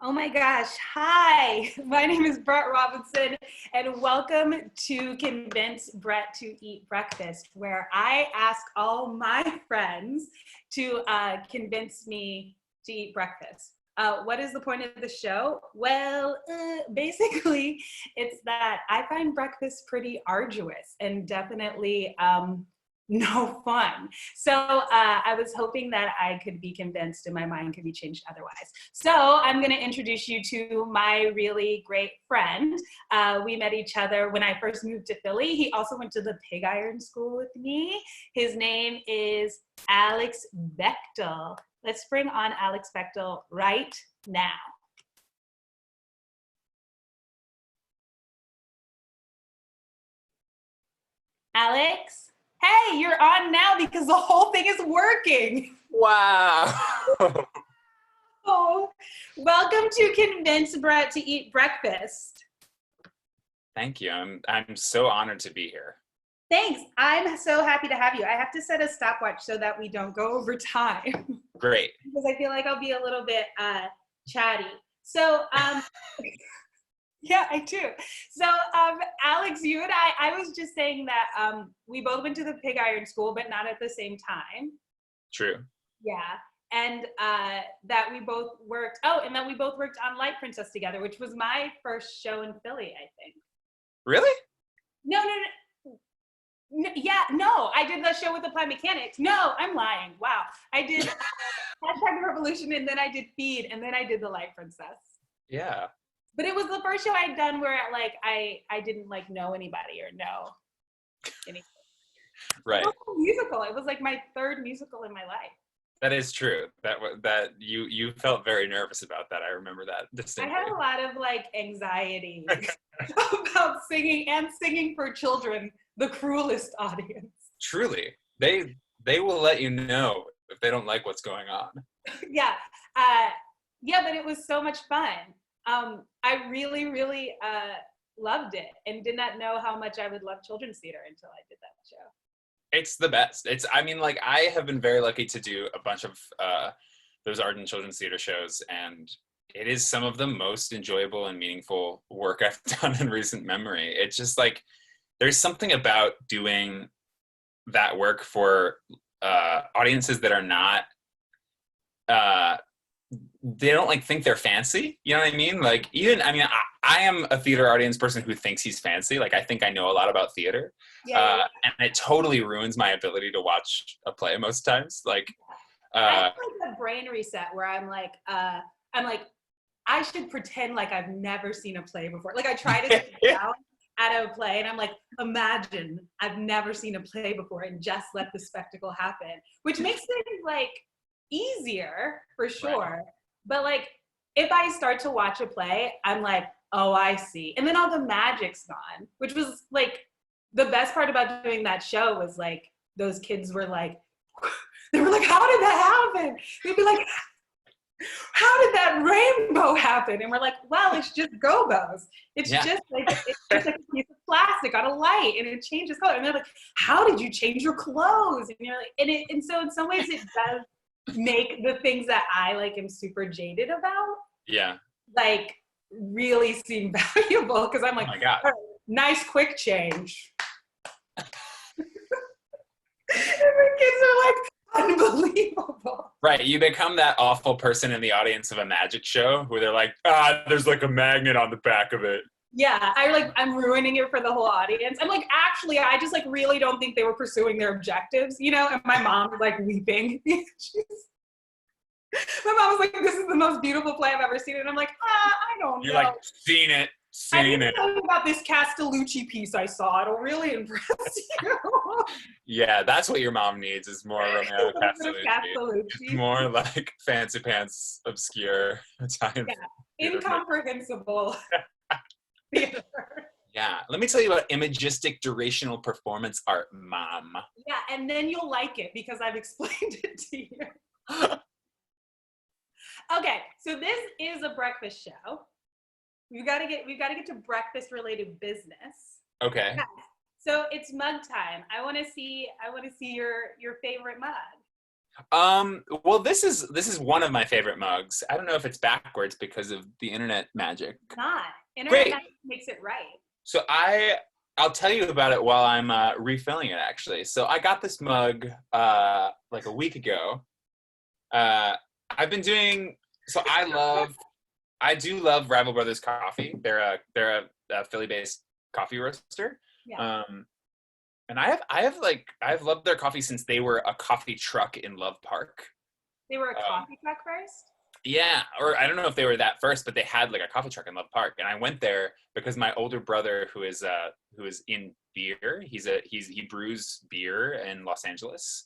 Oh my gosh. Hi, my name is Brett Robinson, and welcome to Convince Brett to Eat Breakfast, where I ask all my friends to convince me to eat breakfast. What is the point of the show? Well, basically, it's that I find breakfast pretty arduous and definitely no fun. So I was hoping that I could be convinced and my mind could be changed otherwise. So I'm going to introduce you to my really great friend. We met each other when I first moved to Philly. He also went to the Pig Iron School with me. His name is Alex Bechtel. Let's bring on Alex Bechtel right now. Alex? Hey, you're on now because the whole thing is working. Wow. Oh, welcome to Convince Brett to Eat Breakfast. Thank you. I'm so honored to be here. Thanks. I'm so happy to have you. I have to set a stopwatch so that we don't go over time Great. because I feel like I'll be a little bit chatty. So, yeah, I do. So, Alex, you and I was just saying that we both went to the Pig Iron School, but not at the same time. True. Yeah. And that we both worked, and that we both worked on Light Princess together, which was my first show in Philly, I think. Really? No, no, I did the show with the Applied Mechanics. No, I'm lying. Wow. I did Hashtag Revolution, and then I did Feed, and then I did the Light Princess. Yeah. But it was the first show I'd done where like I didn't like know anybody or know anything. Right. It was a musical. It was like my third musical in my life. That is true. That you felt very nervous about that. I remember that I distinctly. had a lot of like anxiety about singing for children, the cruelest audience. Truly. They will let you know if they don't like what's going on. Yeah. But it was so much fun. I really, really loved it and did not know how much I would love children's theater until I did that show. It's the best. I have been very lucky to do a bunch of those art and children's theater shows, and it is some of the most enjoyable and meaningful work I've done in recent memory. It's just like, there's something about doing that work for audiences that are not, they don't like think they're fancy. You know what I mean? Like, I am a theater audience person who thinks he's fancy. Like, I think I know a lot about theater. Yeah. And it totally ruins my ability to watch a play most times. Like, I have like a brain reset where I'm like, I should pretend like I've never seen a play before. Like I try to sit down at a play and I'm like, imagine I've never seen a play before and just let the spectacle happen, which makes things like easier for sure. Right. But like, if I start to watch a play, I'm like, oh, I see. And then all the magic's gone, which was like, the best part about doing that show was like, those kids were like, they were like, how did that happen? They'd be like, how did that rainbow happen? And we're like, well, it's just gobos. It's just like a piece of plastic on a light and it changes color. And they're like, how did you change your clothes? And you're like, and so in some ways it does make the things that I like am super jaded about. Yeah. Like really seem valuable because I'm like, oh my God. Right, nice quick change. And the kids are like, unbelievable. Right. You become that awful person in the audience of a magic show where they're like, there's like a magnet on the back of it. Yeah, I'm ruining it for the whole audience. I'm like, actually, I just like really don't think they were pursuing their objectives, you know? And my mom was like weeping. My mom was like, this is the most beautiful play I've ever seen. And I'm like, I don't know. You're like, seen it. I need to tell you about this Castellucci piece I saw. It'll really impress you. Yeah, that's what your mom needs is more Romeo Castellucci. It's more like fancy pants, obscure Italian. Yeah, incomprehensible theater. Yeah, let me tell you about imagistic durational performance art, Mom. Yeah, and then you'll like it because I've explained it to you. Okay, so this is a breakfast show. We've got to get to breakfast related business. Okay. Yeah. So it's mug time. I want to see your favorite mug. Well, this is one of my favorite mugs. I don't know if it's backwards because of the internet magic. Not. Internet Great. magic makes it right. So I'll tell you about it while I'm refilling it actually. So I got this mug like a week ago. I've been doing so I do love Rival Brothers Coffee. They're a Philly-based coffee roaster. Yeah. And I've loved their coffee since they were a coffee truck in Love Park. They were a coffee truck first? Yeah, or I don't know if they were that first, but they had like a coffee truck in Love Park, and I went there because my older brother, who is in beer, he brews beer in Los Angeles.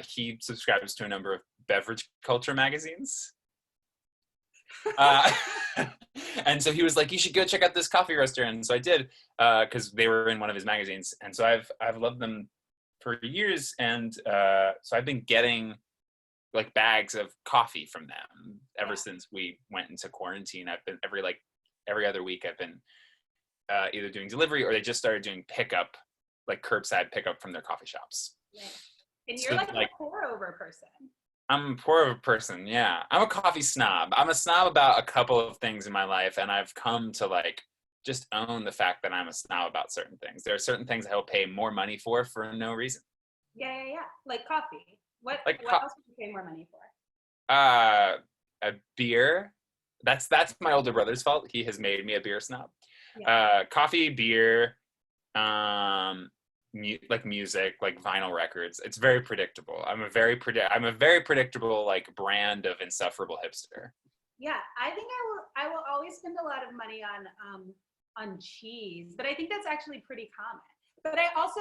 He subscribes to a number of beverage culture magazines, uh, and so he was like, "You should go check out this coffee roaster," and so I did because they were in one of his magazines, and so I've loved them for years, and so I've been getting like bags of coffee from them ever since we went into quarantine. I've been every other week I've been either doing delivery or they just started doing pickup, like curbside pickup from their coffee shops. Yeah. And you're So, like like a pour over person. I'm a poor person, yeah. I'm a coffee snob. I'm a snob about a couple of things in my life, and I've come to like just own the fact that I'm a snob about certain things. There are certain things I will pay more money for no reason. Yeah. Like coffee. What Like else would you pay more money for? a beer. That's my older brother's fault. He has made me a beer snob. Yeah. Coffee, beer, like music, like vinyl records. It's very predictable. I'm a very predictable like brand of insufferable hipster. Yeah, I think I will always spend a lot of money on cheese, but I think that's actually pretty common. But I also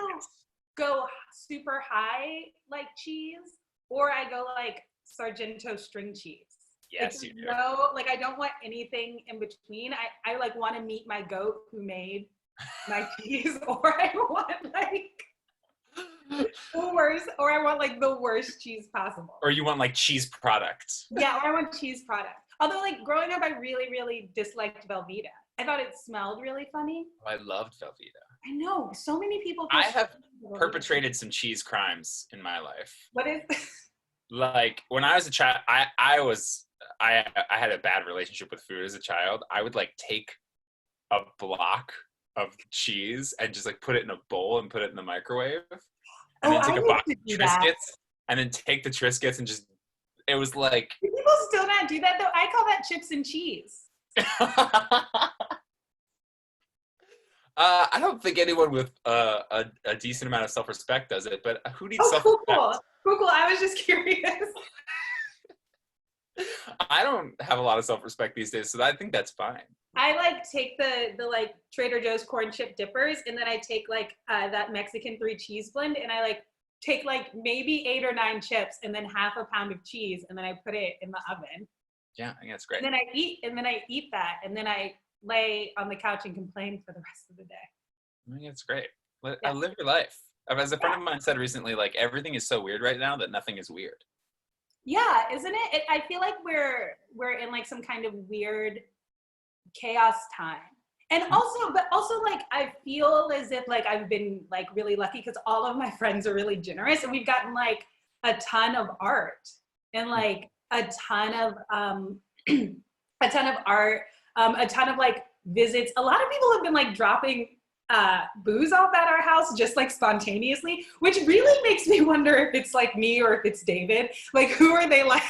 go super high like cheese, or I go like Sargento string cheese. Yes, like, you do. No, like I don't want anything in between. I like want to meet my goat who made my cheese, or I want like the worst, or I want like the worst cheese possible. Or you want like cheese products. Yeah, or I want cheese product. Although like growing up, I really, really disliked Velveeta. I thought it smelled really funny. Oh, I loved Velveeta. I know, so many people. I have perpetrated some cheese crimes in my life. What is? Like when I was a child, I had a bad relationship with food as a child. I would like take a block of cheese and just like put it in a bowl and put it in the microwave, and then take a box of Triscuits and then take the Triscuits and just. It was like. Do people still not do that though? I call that chips and cheese. I don't think anyone with a decent amount of self-respect does it, but who needs self-respect? Cool. I was just curious. I don't have a lot of self-respect these days, so I think that's fine. I like take the like Trader Joe's corn chip dippers, and then I take like that Mexican 3 cheese blend, and I like take like maybe 8 or 9 chips, and then half a pound of cheese, and then I put it in the oven. Yeah, I think that's great. And then I eat that, and then I lay on the couch and complain for the rest of the day. I think it's great. Live your life. As a friend of mine said recently, like everything is so weird right now that nothing is weird. Yeah, isn't it? I feel like we're in like some kind of weird chaos time. And also like I feel as if like I've been like really lucky because all of my friends are really generous, and we've gotten like a ton of art and like a ton of art, a ton of like visits. A lot of people have been like dropping booze off at our house just like spontaneously, which really makes me wonder if it's like me or if it's David. Like, who are they like?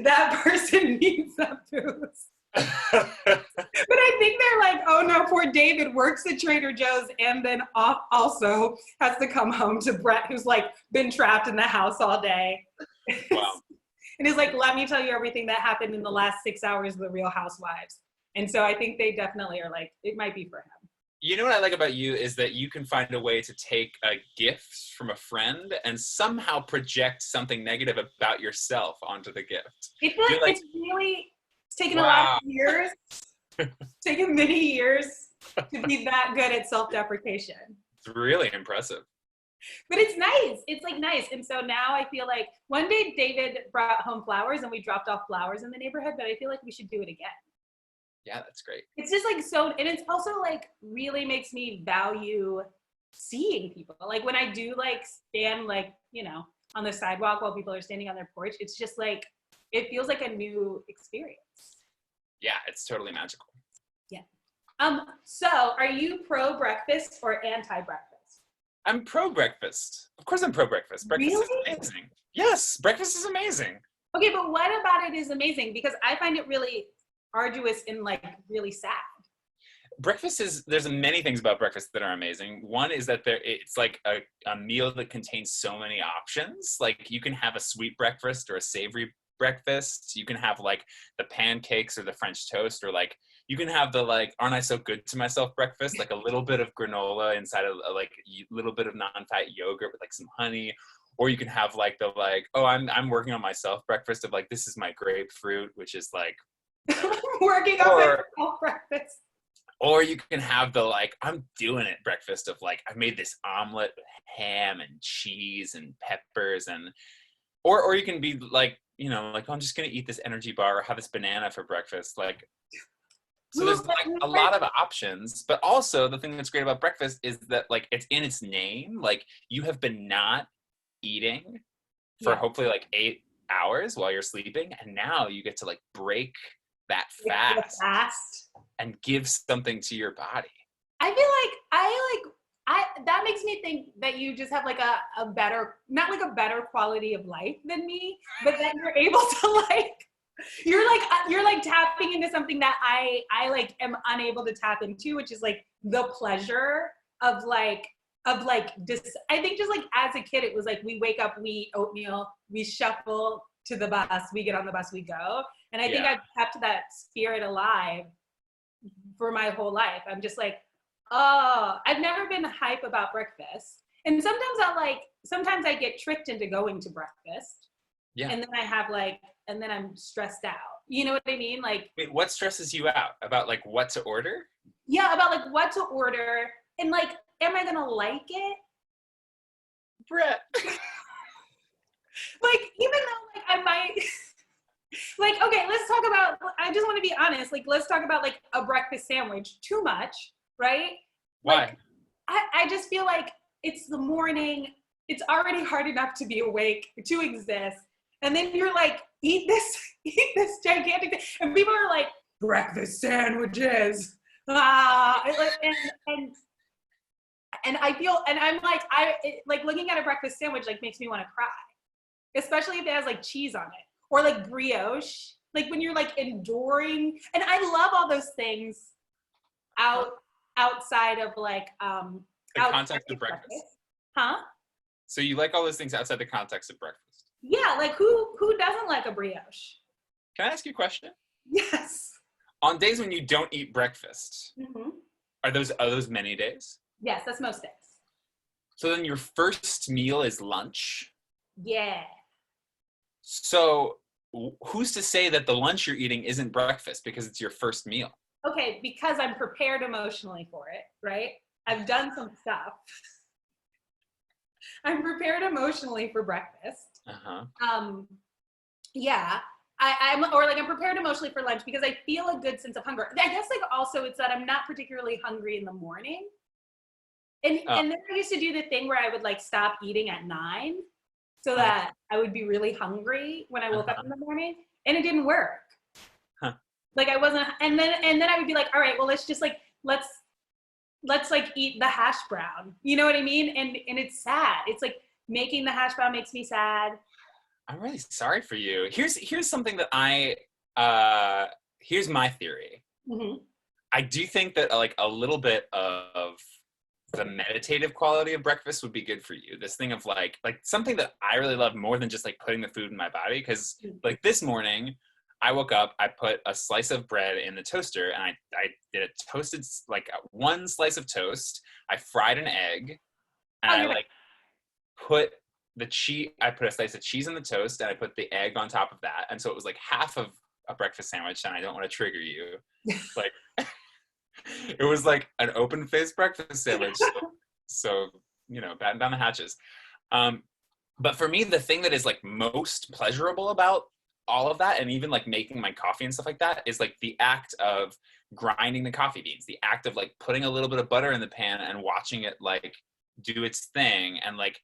That person needs that booze. But I think they're like, oh no, poor David works at Trader Joe's and then also has to come home to Brett, who's like been trapped in the house all day. Wow. And he's like, let me tell you everything that happened in the last 6 hours of The Real Housewives. And so I think they definitely are like, it might be for him. You know what I like about you is that you can find a way to take a gift from a friend and somehow project something negative about yourself onto the gift. I feel like it's taken a lot of years, it's taken many years to be that good at self-deprecation. It's really impressive. But it's nice. It's like nice. And so now I feel like one day David brought home flowers and we dropped off flowers in the neighborhood, but I feel like we should do it again. Yeah, that's great. It's just like so, and it's also like really makes me value seeing people. Like when I do like stand like, you know, on the sidewalk while people are standing on their porch. It's just like, it feels like a new experience. Yeah, it's totally magical. Yeah. So are you pro breakfast or anti breakfast? I'm pro breakfast. Of course I'm pro breakfast. Breakfast Really? is amazing. Yes, breakfast is amazing. Okay, but what about it is amazing? Because I find it really arduous and like really sad. Breakfast is, there's many things about breakfast that are amazing. One is that it's like a meal that contains so many options. Like you can have a sweet breakfast or a savory breakfast. You can have like the pancakes or the French toast, or like you can have the like, aren't I so good to myself breakfast, like a little bit of granola inside of like a little bit of non-fat yogurt with like some honey. Or you can have like the like, oh, I'm working on myself breakfast of like, this is my grapefruit, which is like Working on my breakfast. Or you can have the like, I'm doing it breakfast of like, I made this omelet with ham and cheese and peppers, and or you can be like, you know, like, oh, I'm just gonna eat this energy bar or have this banana for breakfast. Like, so there's like a lot of options, but also the thing that's great about breakfast is that like it's in its name. Like you have been not eating for hopefully like 8 hours while you're sleeping, and now you get to like break that fast and give something to your body. I feel like that makes me think that you just have like a better, not like a better quality of life than me, but that you're able to like, you're like tapping into something that I like am unable to tap into, which is like the pleasure of like I think just like as a kid, it was like we wake up, we eat oatmeal, we shuffle to the bus, we get on the bus, we go. And I think I've kept that spirit alive for my whole life. I'm just like, oh, I've never been hype about breakfast. And sometimes I get tricked into going to breakfast. Yeah. And then I have like, and then I'm stressed out. You know what I mean? Like, wait, what stresses you out? About like what to order? Yeah, about like what to order. And like, am I gonna like it? Brett. Like, even though like I might like, okay, let's talk about, I just want to be honest, like let's talk about like a breakfast sandwich. Too much, right? Why? Like, I just feel like it's the morning, it's already hard enough to be awake, to exist. And then you're like, eat this gigantic thing. And people are like, breakfast sandwiches. And I feel, and I'm like, like looking at a breakfast sandwich like makes me want to cry, especially if it has like cheese on it or like brioche, like when you're like enduring. And I love all those things outside of like the context of breakfast. Huh? So you like all those things outside the context of breakfast? Yeah, like who doesn't like a brioche? Can I ask you a question? Yes. On days when you don't eat breakfast, are those many days? Yes, that's most days. So then your first meal is lunch? Yeah. So who's to say that the lunch you're eating isn't breakfast because it's your first meal? Okay, because I'm prepared emotionally for it, right? I've done some stuff. I'm prepared emotionally for breakfast. Yeah. I'm prepared emotionally for lunch because I feel a good sense of hunger. I guess like also it's that I'm not particularly hungry in the morning. And then I used to do the thing where I would like stop eating at 9 so that I would be really hungry when I woke up in the morning, and it didn't work. Like I wasn't, and then I would be like, all right, well, let's like eat the hash brown. You know what I mean? And it's sad. It's like making the hash brown makes me sad. I'm really sorry for you. Here's something that here's my theory. I do think that like a little bit of the meditative quality of breakfast would be good for you. This thing of like something that I really love more than just like putting the food in my body. Cause like this morning I woke up, I put a slice of bread in the toaster, and I did a toasted, like one slice of toast. I fried an egg, and I like put the cheese, I put a slice of cheese in the toast, and I put the egg on top of that. And so it was like half of a breakfast sandwich, and I don't want to trigger you. Like, it was like an open-faced breakfast sandwich. So, you know, batten down the hatches. But for me, the thing that is like most pleasurable about all of that, and even like making my coffee and stuff like that, is like the act of grinding the coffee beans, the act of like putting a little bit of butter in the pan and watching it like do its thing, and like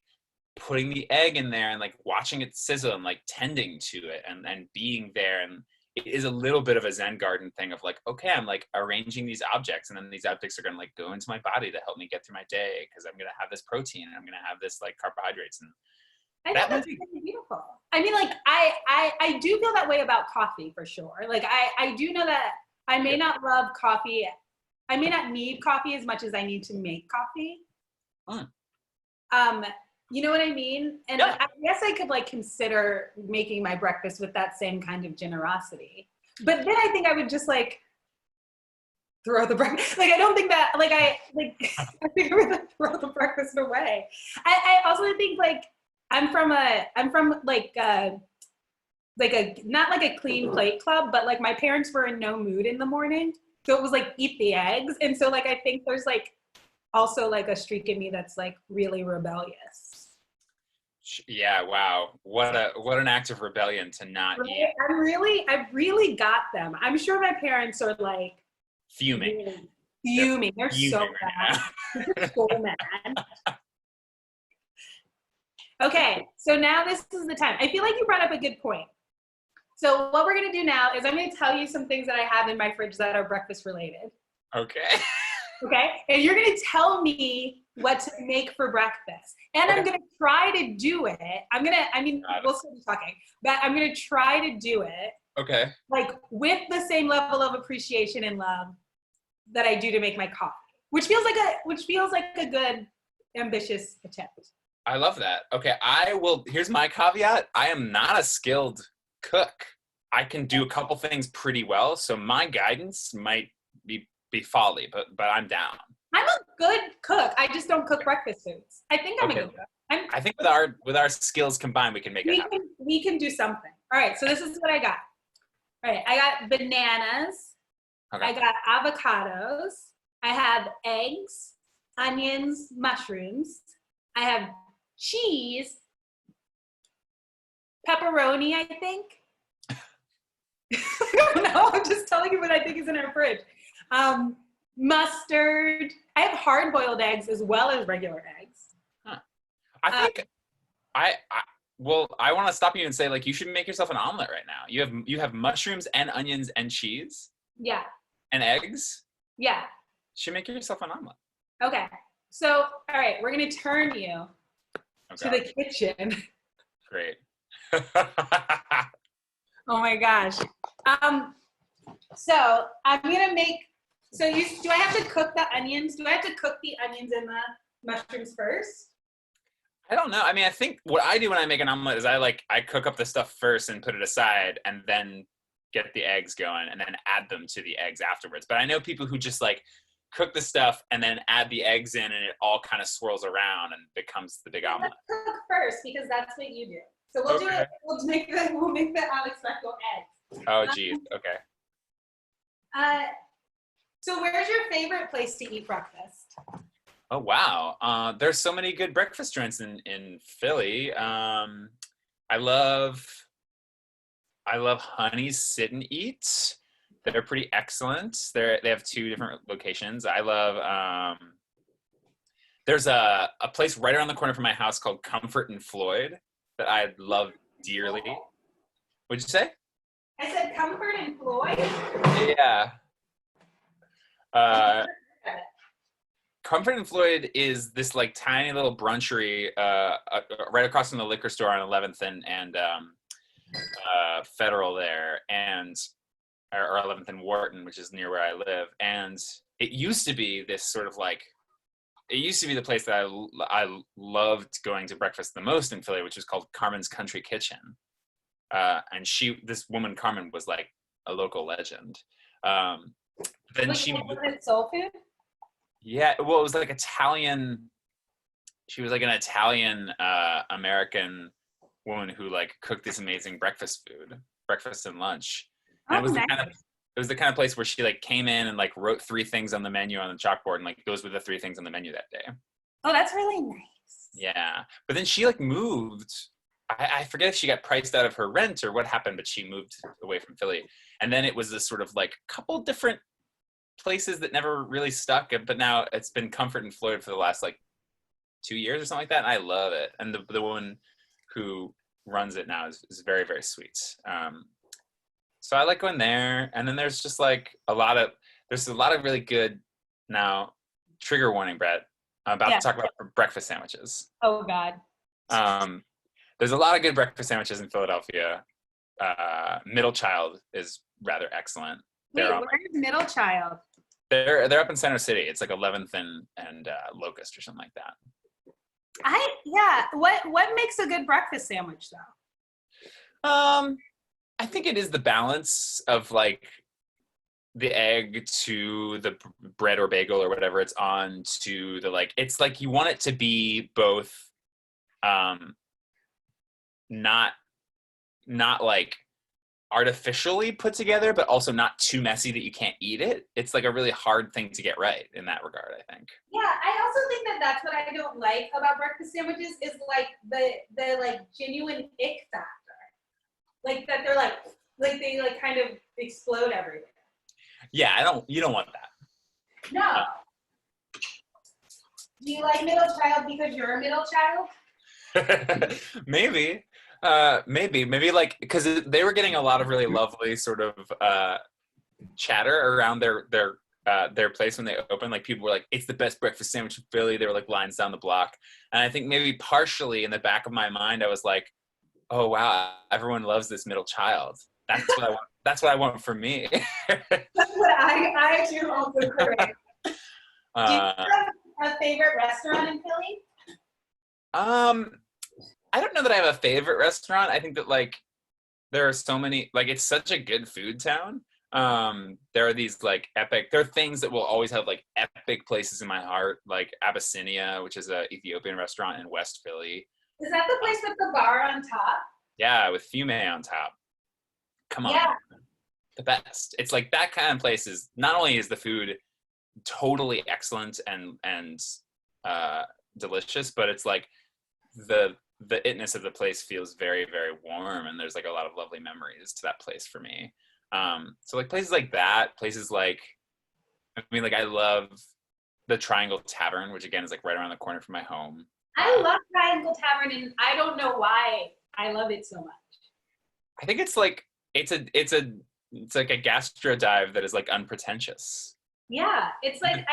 putting the egg in there and like watching it sizzle and like tending to it and being there. And it is a little bit of a Zen garden thing of like, okay, I'm like arranging these objects, and then these objects are going to like go into my body to help me get through my day, because I'm going to have this protein and I'm going to have this like carbohydrates. And I that think that's movie, really beautiful. I mean, like, I do feel that way about coffee for sure. Like, I do know that I may not love coffee. I may not need coffee as much as I need to make coffee. You know what I mean? And Yeah. I guess I could like consider making my breakfast with that same kind of generosity. But then I think I would just like throw the breakfast. Like, I don't think that, like, I think I would like, throw the breakfast away. I also think like, I'm from like a, not like a clean plate club, but like my parents were in no mood in the morning. So it was like, eat the eggs. And so like, I think there's like also like a streak in me that's like really rebellious. yeah, wow, what an act of rebellion to not eat. I've really got them. I'm sure my parents are like Fuming. really fuming. They're so Fuming right mad. They're so mad. Okay, so now this is the time. I feel like you brought up a good point. So what we're gonna do now is I'm gonna tell you some things that I have in my fridge that are breakfast related. Okay. Okay, and you're gonna tell me what to make for breakfast. And I'm gonna try to do it. We'll still be talking, but I'm gonna try to do it Okay. like with the same level of appreciation and love that I do to make my coffee, which feels like a good ambitious attempt. I love that. Okay, here's my caveat. I am not a skilled cook. I can do a couple things pretty well, so my guidance might be folly, but I'm down. I'm a good cook. I just don't cook breakfast foods. I think I'm a good cook. I think with our skills combined, we can make it happen. We can do something. All right, so this is what I got. All right, I got bananas. Okay. I got avocados. I have eggs, onions, mushrooms. I have cheese, pepperoni, I think. I don't know. I'm just telling you what I think is in our fridge. Mustard. I have hard-boiled eggs as well as regular eggs. Huh. I think I want to stop you and say, like, you should make yourself an omelet right now. You have mushrooms and onions and cheese. Yeah. And eggs. Yeah. You should make yourself an omelet. Okay. So, all right, we're gonna turn you to the kitchen. Great. Oh my gosh. So I'm gonna make. So do I have to cook the onions? Do I have to cook the onions and the mushrooms first? I don't know. I mean, I think what I do when I make an omelet is I cook up the stuff first and put it aside, and then get the eggs going, and then add them to the eggs afterwards. But I know people who just like cook the stuff and then add the eggs in, and it all kind of swirls around and becomes the big omelet. Let's cook first because that's what you do. So we'll do it. We'll make the Alex Bechtel eggs. Oh, geez. Okay. So where's your favorite place to eat breakfast? Oh, wow. There's so many good breakfast joints in Philly. I love Honey's Sit and Eat. They're pretty excellent. They have 2 different locations. I love, there's a place right around the corner from my house called Comfort and Floyd that I love dearly. What'd you say? I said Comfort and Floyd? Yeah. Comfort and Floyd is this like tiny little brunchery right across from the liquor store on 11th and Federal there, or 11th and Wharton, which is near where I live. And it used to be this sort of like, it used to be the place that I loved going to breakfast the most in Philly, which is called Carmen's Country Kitchen. And this woman, Carmen, was like a local legend. Then was it soul food? Yeah, well, it was like Italian. She was like an Italian American woman who like cooked this amazing breakfast and lunch. And it was nice. the kind of place where she like came in and like wrote 3 things on the menu on the chalkboard, and like those were the 3 things on the menu that day. Oh, that's really nice. Yeah, but then she like moved. I forget if she got priced out of her rent or what happened, but she moved away from Philly. And then it was this sort of like couple different places that never really stuck, but now it's been Comfort and Floyd for the last like 2 years or something like that, and I love it. And the woman who runs it now is very, very sweet. So I like going there. And then there's just like there's a lot of really good, now trigger warning, Brett. I'm about Yeah. to talk about breakfast sandwiches. Oh God. There's a lot of good breakfast sandwiches in Philadelphia. Middle Child is rather excellent. Wait, where's Middle Child? They're up in Center City. It's like 11th and Locust or something like that. What makes a good breakfast sandwich though? I think it is the balance of like the egg to the bread or bagel or whatever it's on, to the like, it's like you want it to be both not like artificially put together, but also not too messy that you can't eat it. It's like a really hard thing to get right in that regard, I think. Yeah, I also think that's what I don't like about breakfast sandwiches is like the like genuine ick factor. Like that they're like they like kind of explode everywhere. Yeah, you don't want that. No. Do you like Middle Child because you're a middle child? Maybe like, because they were getting a lot of really lovely sort of chatter around their place when they opened. Like people were like, it's the best breakfast sandwich in Philly. They were like lines down the block. And I think maybe partially in the back of my mind, I was like, oh wow, everyone loves this Middle Child. That's what I want. That's what I want for me. That's what I do also correct. Do you have a favorite restaurant in Philly? I don't know that I have a favorite restaurant. I think that like there are so many, like it's such a good food town. There are these like there are things that will always have like epic places in my heart, like Abyssinia, which is a Ethiopian restaurant in West Philly. Is that the place with the bar on top? Yeah, with fume on top. Come on. Yeah. The best. It's like that kind of place is, not only is the food totally excellent and delicious, but it's like the itness of the place feels very, very warm, and there's like a lot of lovely memories to that place for me. So like places like that, places like, I mean, like I love the Triangle Tavern, which again is like right around the corner from my home. I love Triangle Tavern, and I don't know why I love it so much. I think it's like it's like a gastro dive that is like unpretentious. Yeah, it's like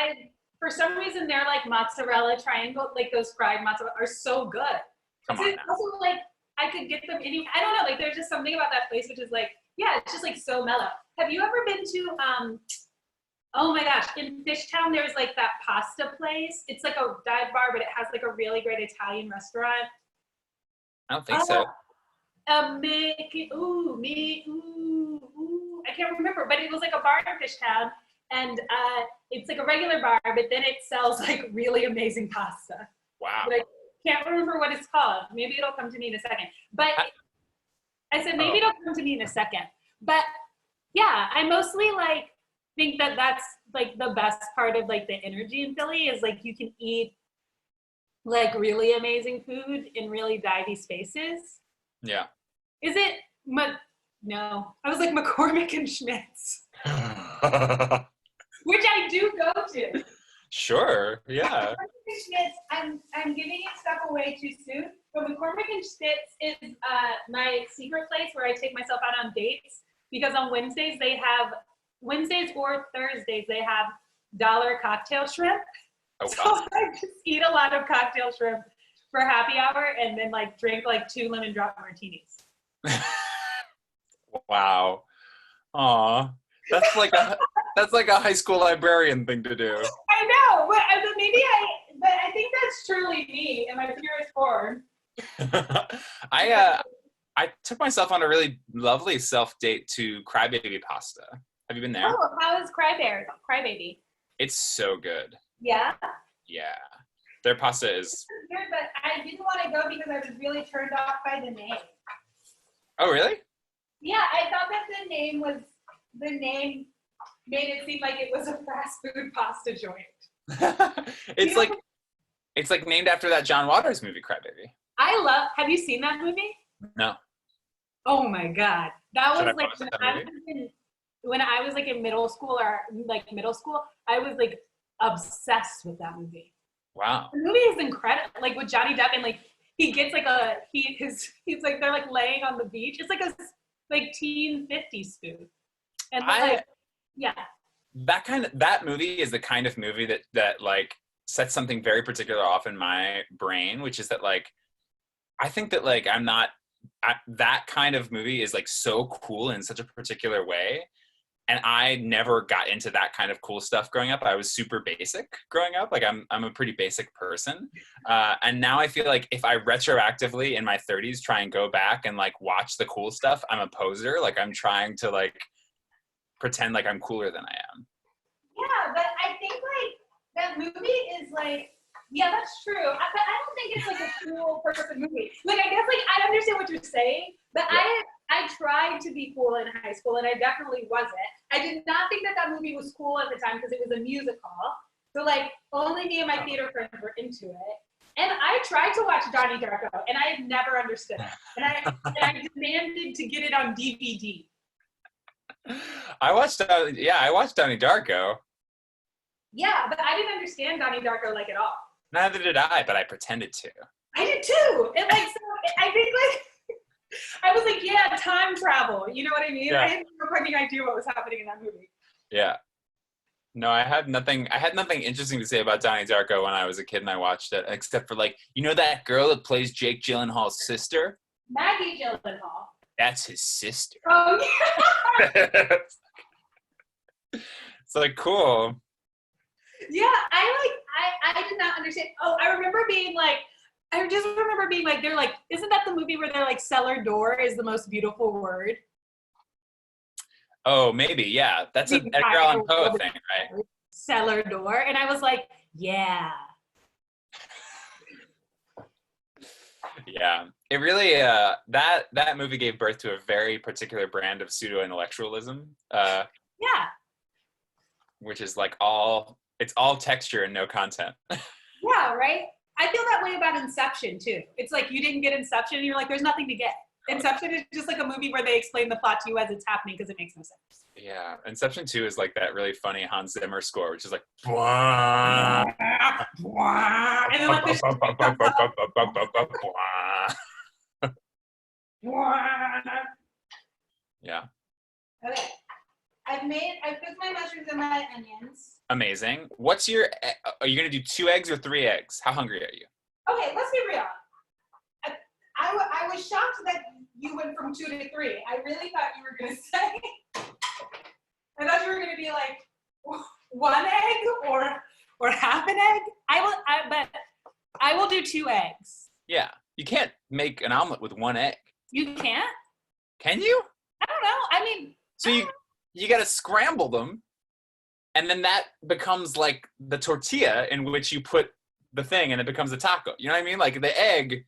for some reason they're like mozzarella triangle, like those fried mozzarella are so good. Come on. Now. Also, like I could get them any. I don't know. Like there's just something about that place which is like, yeah, it's just like so mellow. Have you ever been to oh my gosh, in Fishtown there's like that pasta place. It's like a dive bar, but it has like a really great Italian restaurant. I don't think so. I can't remember, but it was like a bar in Fishtown, and it's like a regular bar, but then it sells like really amazing pasta. Wow. But I can't remember what it's called. Maybe it'll come to me in a second. But I said maybe it'll come to me in a second. But yeah, I mostly like think that that's like the best part of like the energy in Philly is like you can eat like really amazing food in really divey spaces. Yeah. Is it? No, I was like McCormick and Schmitz, which I do go to. Sure. Yeah. McCormick and Schmitz, I'm giving stuff away too soon, but McCormick and Schmitz is my secret place where I take myself out on dates, because on Wednesdays or Thursdays they have dollar cocktail shrimp. Oh, so I just eat a lot of cocktail shrimp for happy hour and then like drink like 2 lemon drop martinis. Wow. Aw. That's like a high school librarian thing to do. I know, but I think that's truly me in my purest form. I took myself on a really lovely self date to Crybaby Pasta. Have you been there? Oh, how is Crybaby? It's so good. Yeah. Yeah. Their pasta is Good, but I didn't want to go because I was really turned off by the name. Oh, really? Yeah, I thought that the name made it seem like it was a fast food pasta joint. It's like named after that John Waters movie, Crybaby. Have you seen that movie? No. Oh my God. That Should was I like post that when I was like in middle school, I was like obsessed with that movie. Wow. The movie is incredible. Like with Johnny Depp and like he gets like he's like they're like laying on the beach. It's like a like teen 50s spoof. And I like yeah. that movie is the kind of movie that like sets something very particular off in my brain, which is that like I think that like that kind of movie is like so cool in such a particular way. And I never got into that kind of cool stuff growing up. I was super basic growing up. Like I'm a pretty basic person. And now I feel like if I retroactively in my 30s try and go back and like watch the cool stuff, I'm a poser. Like I'm trying to like pretend like I'm cooler than I am. Yeah, but I think like that movie is like, yeah, that's true. But I don't think it's like a cool perfect movie. Like I guess like I understand what you're saying, but Yeah. I tried to be cool in high school and I definitely wasn't. I did not think that movie was cool at the time because it was a musical. So like only me and my theater friends were into it. And I tried to watch Donnie Darko and I never understood it. And I demanded to get it on DVD. I watched Donnie Darko. Yeah, but I didn't understand Donnie Darko like at all. Neither did I, but I pretended to. I did too. And like, so I think like, I was like, yeah, time travel. You know what I mean? Yeah. I had no fucking idea what was happening in that movie. Yeah. No, I had nothing interesting to say about Donnie Darko when I was a kid and I watched it, except for like, you know that girl that plays Jake Gyllenhaal's sister? Maggie Gyllenhaal. That's his sister. Oh yeah. It's like cool. Yeah, I did not understand. Oh, I just remember being like, they're like, isn't that the movie where they're like, cellar door is the most beautiful word? Oh, maybe, yeah. That's an Edgar Allan Poe thing, right? Cellar door. And I was like, yeah. Yeah. It really that movie gave birth to a very particular brand of pseudo-intellectualism. Yeah. Which is like it's all texture and no content. Yeah, right? I feel that way about Inception too. It's like you didn't get Inception and you're like, there's nothing to get. Inception is just like a movie where they explain the plot to you as it's happening because it makes no sense. Yeah. Inception 2 is like that really funny Hans Zimmer score, which is like Bwah. And then like this Yeah. Okay. I cooked my mushrooms and my onions. Amazing. Are you going to do 2 eggs or 3 eggs? How hungry are you? Okay, let's be real. I was shocked that you went from 2 to 3. I really thought you were going to say, I thought you were going to be like 1 egg or half an egg. But I will do 2 eggs. Yeah. You can't make an omelet with 1 egg. You can't? Can you? I don't know. I mean, So you got to scramble them, and then that becomes like the tortilla in which you put the thing, and it becomes a taco. You know what I mean? Like the egg.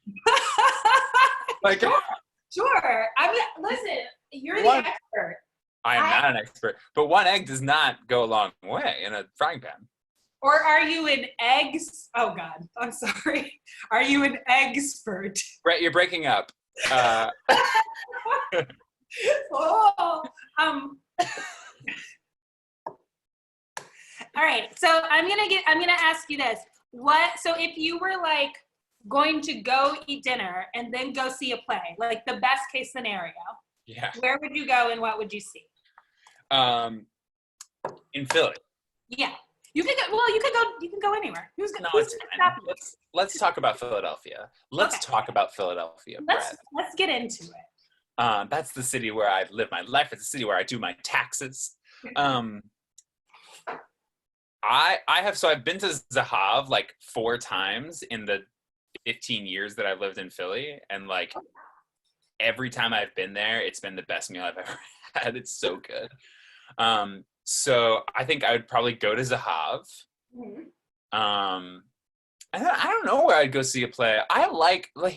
Like sure. I mean, listen, you're the expert. I am not an expert, but 1 egg does not go a long way in a frying pan. Or are you an eggs? Oh God, I'm sorry. Are you an expert? Brett, you're breaking up. Oh, all right. So I'm gonna ask you this. So if you were like going to go eat dinner and then go see a play, like the best case scenario, Yeah. where would you go and what would you see? In Philly. Yeah. You can go anywhere. No, it's fine. Let's talk about Philadelphia. Let's talk about Philadelphia, Brett. Let's get into it. That's the city where I live my life. It's the city where I do my taxes. I've been to Zahav like 4 times in the 15 years that I've lived in Philly, and like every time I've been there, it's been the best meal I've ever had. It's so good. So I think I would probably go to Zahav. Mm-hmm. I don't know where I'd go see a play.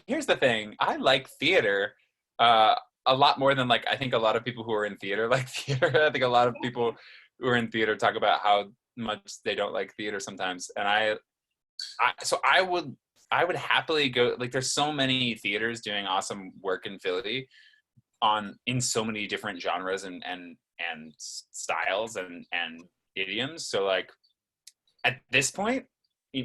Here's the thing. I like theater a lot more than like I think a lot of people who are in theater like theater. I think a lot of people who are in theater talk about how much they don't like theater sometimes. And I would happily go. Like there's so many theaters doing awesome work in Philly in so many different genres and styles and idioms. So like at this point,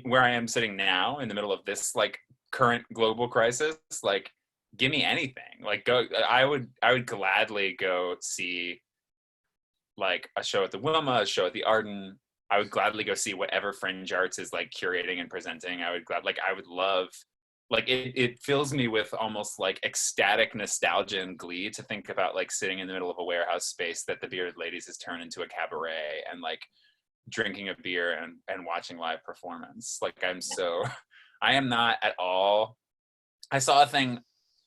where I am sitting now in the middle of this like current global crisis, like give me anything. Like I would gladly go see like a show at the Wilma, a show at the Arden. I would gladly go see whatever Fringe Arts is like curating and presenting. I would love, like it fills me with almost like ecstatic nostalgia and glee to think about like sitting in the middle of a warehouse space that the Bearded Ladies has turned into a cabaret and like drinking a beer and watching live performance. Like I am not at all. I saw a thing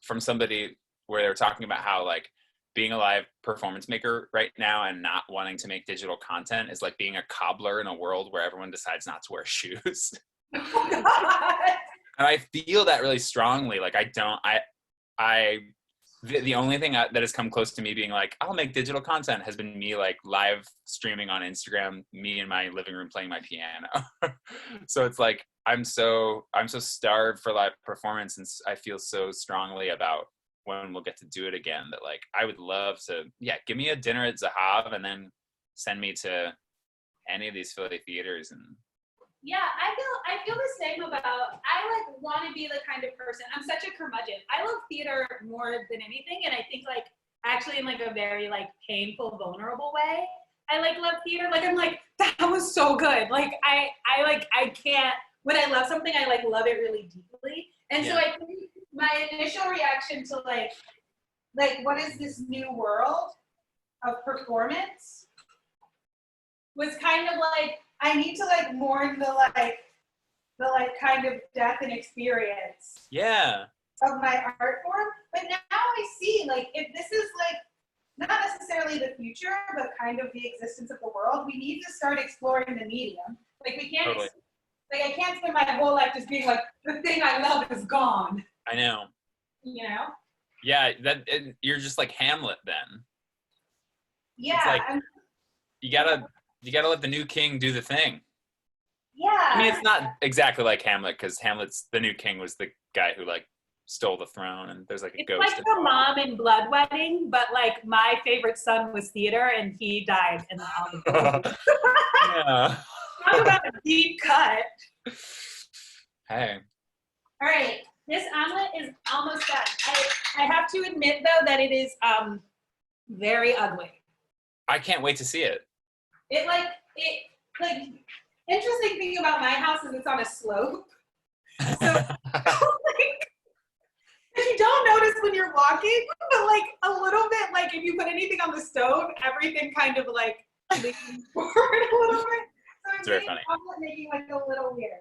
from somebody where they were talking about how like being a live performance maker right now and not wanting to make digital content is like being a cobbler in a world where everyone decides not to wear shoes. Oh, God. And I feel that really strongly. Like the only thing that has come close to me being like, I'll make digital content has been me like live streaming on Instagram, me in my living room playing my piano. So it's like, I'm so starved for live performance, and I feel so strongly about when we'll get to do it again that like, I would love to, give me a dinner at Zahav and then send me to any of these Philly theaters. And Yeah, I feel the same about, I like want to be the kind of person, I'm such a curmudgeon. I love theater more than anything, and I think like actually in like a very like painful, vulnerable way, I like love theater. Like I'm like, that was so good. Like I can't, when I love something, I like love it really deeply. And so I think my initial reaction to like what is this new world of performance was kind of like, I need to like mourn the kind of death and experience of my art form. But now I see like, if this is like not necessarily the future, but kind of the existence of the world, we need to start exploring the medium. Like we can't, totally. like I can't spend my whole life just being like, the thing I love is gone. I know. You know? Yeah, you're just like Hamlet then. Yeah. It's like, you gotta let the new king do the thing. Yeah. I mean, it's not exactly like Hamlet, because the new king was the guy who like stole the throne, and there's like a ghost. It's like the mom in Blood Wedding, but like my favorite son was theater, and he died in the Olive. Yeah. Talk about a deep cut. Hey. All right, this omelet is almost done. I have to admit though that it is very ugly. I can't wait to see it. It like interesting thing about my house is it's on a slope. So like, you don't notice when you're walking, but like a little bit, like if you put anything on the stove, everything kind of like leans forward a little bit. So It's very funny. Omelet making like a little weird.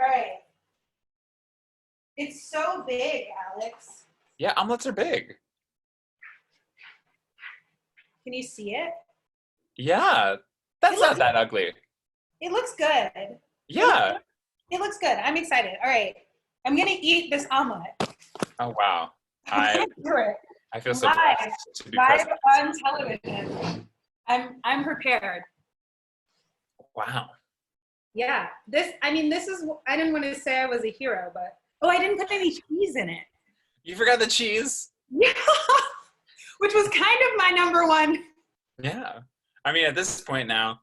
All right. It's so big, Alex. Yeah, omelets are big. Can you see it? Yeah, that's not that ugly. It looks good. Yeah. It looks good. I'm excited. All right. I'm going to eat this omelet. Oh, wow. I feel so blessed to be live present. on television. I'm prepared. Wow. Yeah. This is, I didn't want to say I was a hero, but, I didn't put any cheese in it. You forgot the cheese? Yeah. Which was kind of my number one. Yeah. I mean, at this point now.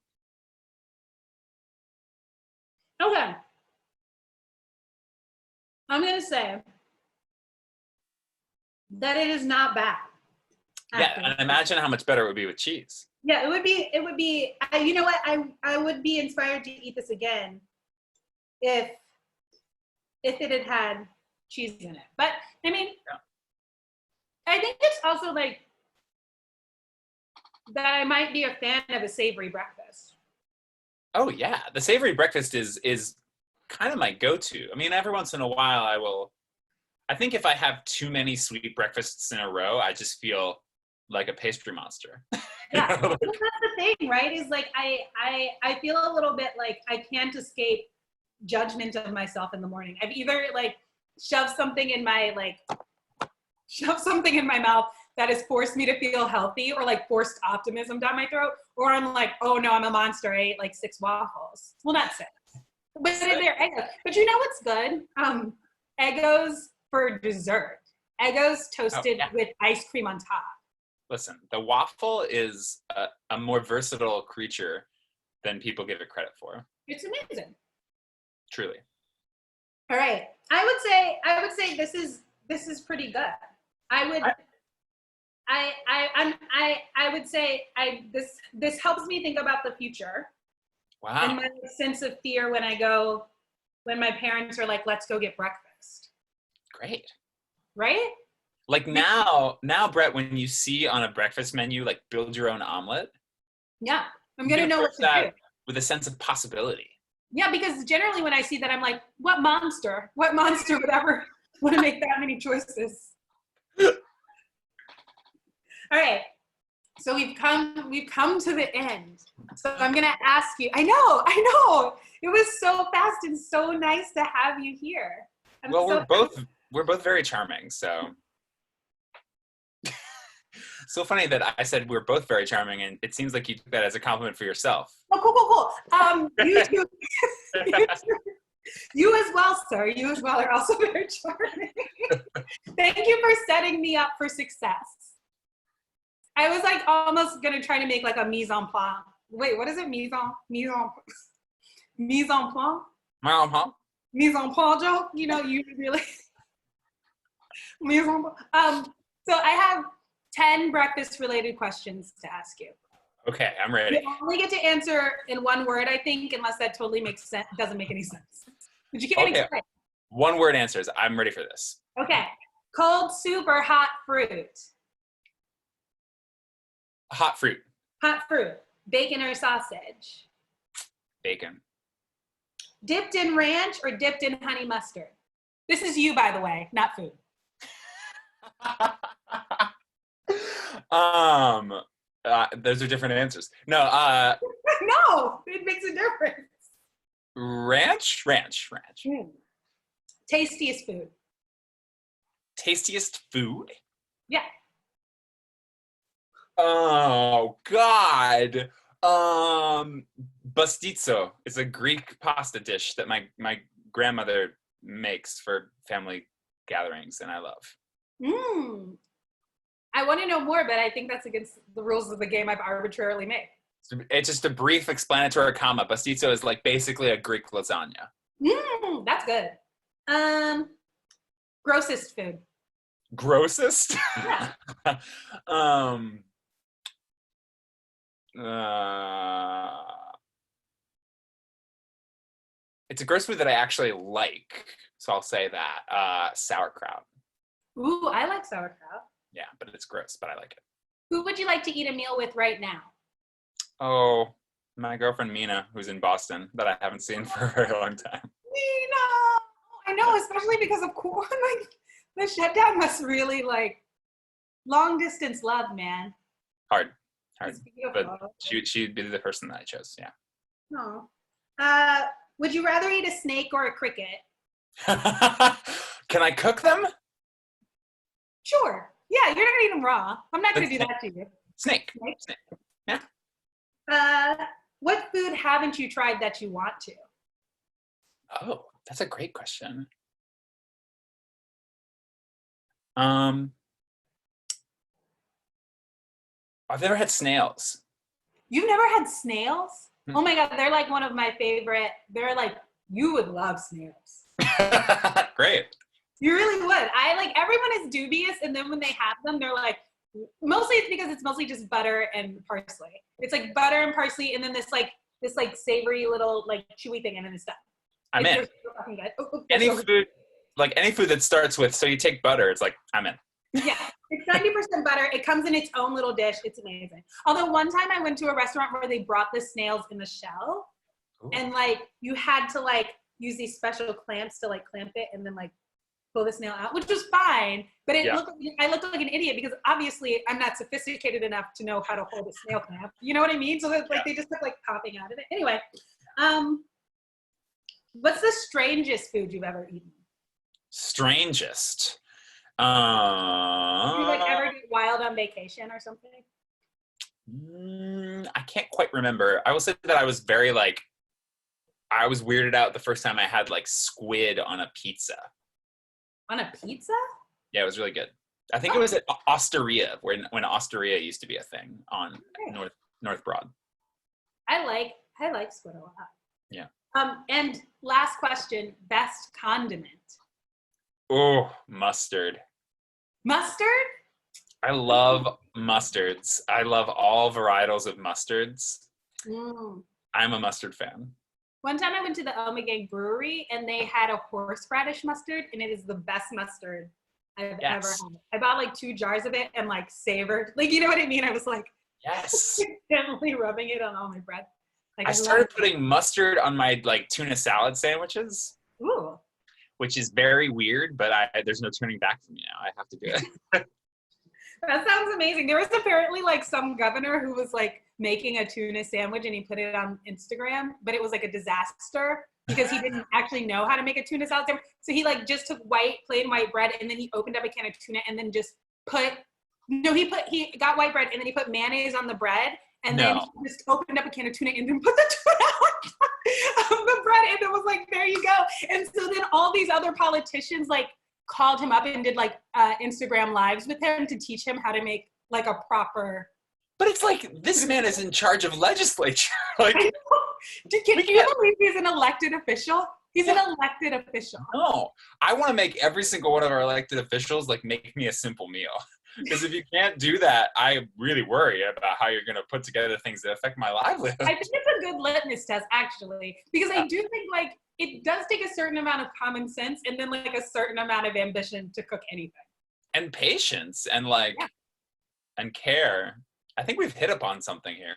Okay. I'm going to say that it is not bad. Yeah, and imagine how much better it would be with cheese. Yeah, it would be, you know what? I would be inspired to eat this again if it had cheese in it. But, I mean, I think it's also like that I might be a fan of a savory breakfast. Oh, yeah. The savory breakfast is kind of my go-to. I mean, every once in a while I think if I have too many sweet breakfasts in a row, I just feel like a pastry monster. Yeah, I think that's the thing, right? Is like I feel a little bit like I can't escape judgment of myself in the morning. I've either like shoved something in my mouth that has forced me to feel healthy, or like forced optimism down my throat, or I'm like, oh no, I'm a monster. I ate like 6 waffles. Well, not 6, but they're Eggos. But you know what's good? Eggos for dessert. Eggos toasted with ice cream on top. Listen, the waffle is a more versatile creature than people give it credit for. It's amazing. Truly. All right. I would say this is pretty good. I would say this helps me think about the future and Wow. my sense of fear when my parents are like, let's go get breakfast. Great. Right? Like now, Brett, when you see on a breakfast menu, like build your own omelet, Yeah. I'm you gonna know what approach to that do. with a sense of possibility. Yeah, because generally when I see that, I'm like, what monster would ever want to make that many choices? All right. So we've come to the end. So I'm gonna ask you. I know. It was so fast and so nice to have you here. Well, we're both very charming, so. So funny that I said we're both very charming, and it seems like you took that as a compliment for yourself. Oh, cool. You too. You as well, sir. You as well are also very charming. Thank you for setting me up for success. I was like almost gonna try to make like a mise en place. Wait, what is it? Mise en place? Mise en place joke? You know, you really mise en place. So I have 10 breakfast related questions to ask you. Okay, I'm ready. You only get to answer in one word, I think, unless that totally makes sense. Doesn't make any sense. But you can't explain. One word answers. I'm ready for this. Okay. Cold soup or hot fruit? Hot fruit. Hot fruit. Bacon or sausage? Bacon. Dipped in ranch or dipped in honey mustard? This is you, by the way, not food. Those are different answers. No, No, it makes a difference. ranch. Tastiest food? Tastiest food? Yeah. Oh God. Bastitso. It's a Greek pasta dish that my grandmother makes for family gatherings, and I love. I want to know more, but I think that's against the rules of the game I've arbitrarily made. It's just a brief explanatory comma. Bastitso is like basically a Greek lasagna. That's good. Grossest food? Grossest? Yeah. It's a gross food that I actually like, so I'll say that. Sauerkraut. Ooh, I like sauerkraut. Yeah, but it's gross, but I like it. Who would you like to eat a meal with right now? Oh, my girlfriend Mina, who's in Boston, that I haven't seen for a very long time. Mina! I know, especially because of like the shutdown must really like long distance love, man. Hard. It's But beautiful. she'd be the person that I chose, yeah. No. Would you rather eat a snake or a cricket? Can I cook them? Sure. Yeah, you're not gonna eat them raw. I'm not gonna do that to you. Snake. What food haven't you tried that you want to? Oh, that's a great question. I've never had snails. You've never had snails? Hmm. Oh my God, they're like one of my favorite. They're like, you would love snails. Great. You really would. Everyone is dubious, and then when they have them, they're like, mostly it's because it's mostly just butter and parsley. It's like butter and parsley, and then this savory little like chewy thing, and then it's done. I'm in. So fucking good. Any food that starts with, so you take butter, it's like, I'm in. Yeah, it's 90% butter. It comes in its own little dish. It's amazing. Although one time I went to a restaurant where they brought the snails in the shell. Ooh. And like you had to like use these special clamps to like clamp it and then like pull the snail out, which was fine. But I looked like an idiot because obviously I'm not sophisticated enough to know how to hold a snail clamp. You know what I mean? So that, like they just kept like popping out of it. Anyway, what's the strangest food you've ever eaten? Strangest. Did you like ever get wild on vacation or something? I can't quite remember. I will say that I was very like, I was weirded out the first time I had like squid on a pizza. On a pizza? Yeah, it was really good. I think it was at Osteria, when Osteria used to be a thing on North Broad. I like squid a lot. Yeah. And last question, best condiment. Oh, mustard. Mustard? I love mustards. I love all varietals of mustards. Mm. I'm a mustard fan. One time I went to the Ommegang Brewery and they had a horseradish mustard, and it is the best mustard I've ever had. I bought like 2 jars of it and like savored, like, you know what I mean? I was like, Yes. gently rubbing it on all my bread. Like, I started putting mustard on my like tuna salad sandwiches, Ooh. which is very weird, but there's no turning back for me now. I have to do it. That sounds amazing. There was apparently like some governor who was like making a tuna sandwich and he put it on Instagram, but it was like a disaster because he didn't actually know how to make a tuna salad sandwich. So he like just took plain white bread, and then he opened up a can of tuna and then just he got white bread and then he put mayonnaise on the bread, and then he just opened up a can of tuna and then put the tuna on the bread, and it was like, there you go. And so then all these other politicians like called him up and did like Instagram lives with him to teach him how to make like a proper. But it's like, this man is in charge of legislature. Like, can you believe he's an elected official? He's an elected official. No, I want to make every single one of our elected officials like make me a simple meal. Because if you can't do that, I really worry about how you're going to put together things that affect my livelihood. I think it's a good litmus test, actually, because I do think like it does take a certain amount of common sense and then like a certain amount of ambition to cook anything. And patience and like and care. I think we've hit upon something here.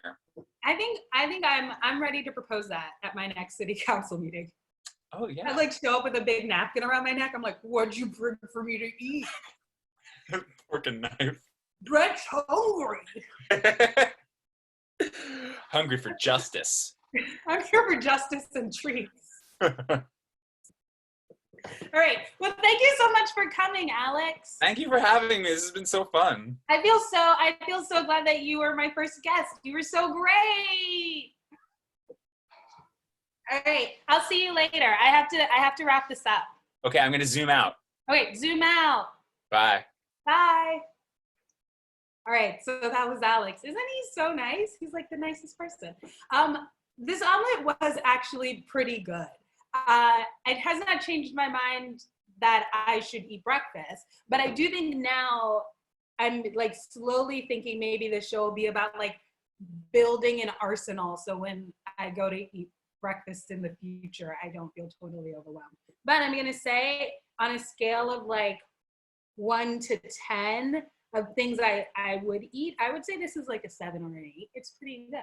I think I'm ready to propose that at my next city council meeting. Oh yeah. I like show up with a big napkin around my neck. I'm like, what'd you bring for me to eat? Fork and knife. Brett's hungry. Hungry for justice. I'm here for justice and treats. All right. Well, thank you so much for coming, Alex. Thank you for having me. This has been so fun. I feel so glad that you were my first guest. You were so great. All right. I'll see you later. I have to wrap this up. Okay, I'm gonna zoom out. Okay, zoom out. Bye. Bye. All right, so that was Alex. Isn't he so nice? He's like the nicest person. This omelet was actually pretty good. It has not changed my mind that I should eat breakfast, but I do think now I'm like slowly thinking maybe the show will be about like building an arsenal, so when I go to eat breakfast in the future, I don't feel totally overwhelmed. But I'm gonna say on a scale of like 1 to 10 of things I would eat, I would say this is like a 7 or an 8. It's pretty good.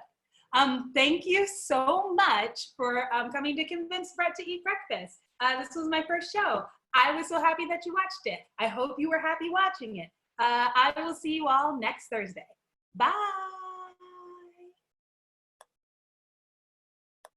Thank you so much for coming to convince Brett to eat breakfast. This was my first show. I was so happy that you watched it. I hope you were happy watching it. I will see you all next Thursday. Bye.